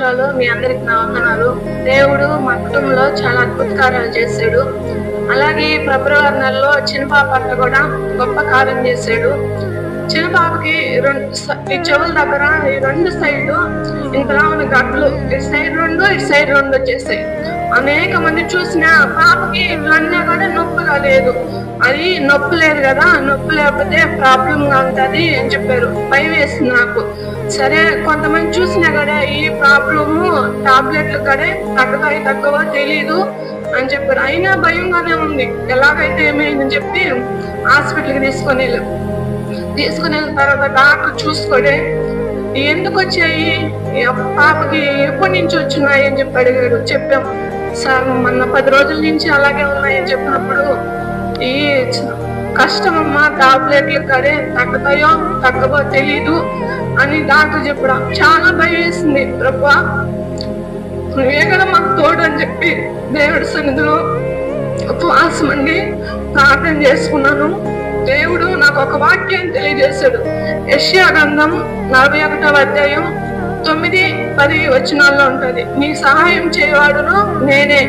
స్తోత్రాలు. మీ అందరికి నా వందనాలు. దేవుడు మా కుటుంబంలో చాలా అద్భుత కార్యాలు చేశాడు. అలాగే ఫిబ్రవరి నెలలో చిన్న పాప పట్ల కూడా గొప్ప కార్యం చేశాడు. చిన్న పాపకి ఈ చెవుల దగ్గర ఈ రెండు సైడ్లు ఇంతలా ఉన్న గట్లు, ఇటు సైడ్ రెండు ఇటు సైడ్ రెండు వచ్చేసాయి. అనేక మంది చూసిన పాపకి ఇట్లన్నా కూడా నొప్పిగా లేదు. అది నొప్పి లేదు కదా, నొప్పి లేకపోతే ప్రాబ్లం గా ఉంటుంది అని చెప్పారు. భయం వేసింది నాకు. సరే, కొంతమంది చూసినా కూడా ఈ ప్రాబ్లము టాబ్లెట్లు కూడా తగ్గవో తెలీదు అని చెప్పారు. అయినా భయంగానే ఉంది. ఎలాగైతే ఏమైందని చెప్పి హాస్పిటల్కి తీసుకుని వెళ్ళిన తర్వాత డాక్టర్ చూసుకొని ఎందుకు వచ్చాయి, పాపకి ఎప్పటి నుంచి వచ్చినాయి అని చెప్పి అడిగాడు. చెప్పాం, సార్ మొన్న 10 రోజుల నుంచి అలాగే ఉన్నాయని చెప్పినప్పుడు ఈ కష్టమమ్మా, టాబ్లెట్లు కడే తగ్గవో తెలీదు అని డాక్టర్ చెప్పడం చాలా భయం వేసింది. ప్రభువా, నువ్వే కదా మాకు తోడు అని చెప్పి దేవుడి సన్నిధిలో ఉపవాసం అండి ప్రార్థన చేసుకున్నాను. దేవుడు నాకు ఒక వాక్యం తెలియజేశాడు. యెషయా గ్రంథం 41వ అధ్యాయం 9-10 వచనాల్లో ఉంటది. నీ సహాయం చేయవాడును నేనే,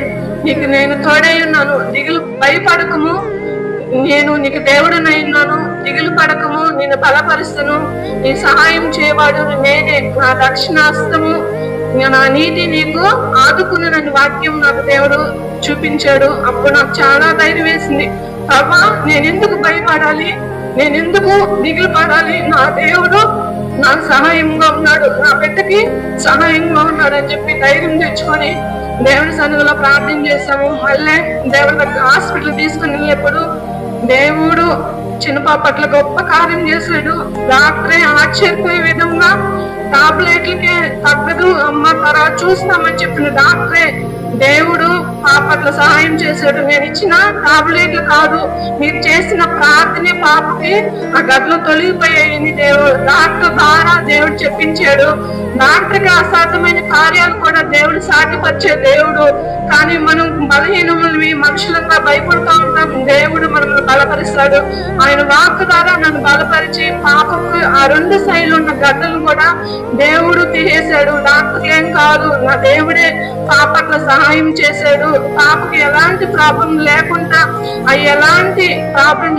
నీకు నేను తోడై ఉన్నాను, దిగులు భయపడకము, నేను నీకు దేవుడునై ఉన్నాను, దిగులు పడకము, నేను బలపరుస్తాను, నీ సహాయం చేయవాడు నేనే, నా దక్షిణాస్తము, నా నీతి నీకు ఆదుకున్నానని వాక్యం నాకు దేవుడు చూపించాడు. అప్పుడు నాకు చాలా ధైర్యం వేసింది. ప్రభా, నేనెందుకు భయపడాలి, నేనెందుకు దిగులు పడాలి, నా దేవుడు నాకు సహాయంగా ఉన్నాడు, నా బిడ్డకి సహాయంగా ఉన్నాడు అని చెప్పి ధైర్యం తెచ్చుకొని దేవుడి సన్నిధిలో ప్రార్థన చేశాము. మళ్ళీ దేవుడి దగ్గర హాస్పిటల్ తీసుకుని వెళ్ళేప్పుడు దేవుడు చిన్న పాప పట్ల గొప్ప కార్యం చేశాడు. డాక్టరే ఆశ్చర్యపోయే విధంగా టాబ్లెట్లకే తగ్గదు అమ్మ, తర్వాత చూస్తామని చెప్పిన డాక్టరే దేవుడు పాప పట్ల సహాయం చేశాడు. నేను ఇచ్చిన టాబ్లెట్లు కాదు, మీరు చేసిన ప్రార్థనే పాపకి ఆ గడ్డలు తొలగిపోయాయని డాక్టర్ ద్వారా దేవుడు చెప్పించాడు. డాక్టర్కి అసాధ్యమైన కార్యాలు కూడా దేవుడు సాధ్యపరిచే దేవుడు. కానీ మనం బలహీనములవి మనుషులంగా భయపడుతూ ఉంటాం. దేవుడు మనల్ని బలపరుస్తాడు. ఆయన వాక్ ద్వారా నన్ను బలపరిచి పాపకు ఆ 2 సైడ్లు ఉన్న గడ్డలు కూడా దేవుడు తీసేశాడు. డాక్టర్ ఏం కాదు, నా దేవుడే పాప పట్ల సహాయం చేశాడు. పాపకి ఎలాంటి ప్రాబ్లం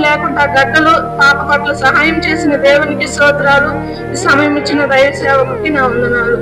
లేకుండా గడ్డలు పాప పట్ల సహాయం చేసిన దేవునికి స్తోత్రాలు. ఈ సమయం ఇచ్చిన దైవ సేవకుడికి నా వందనాలు.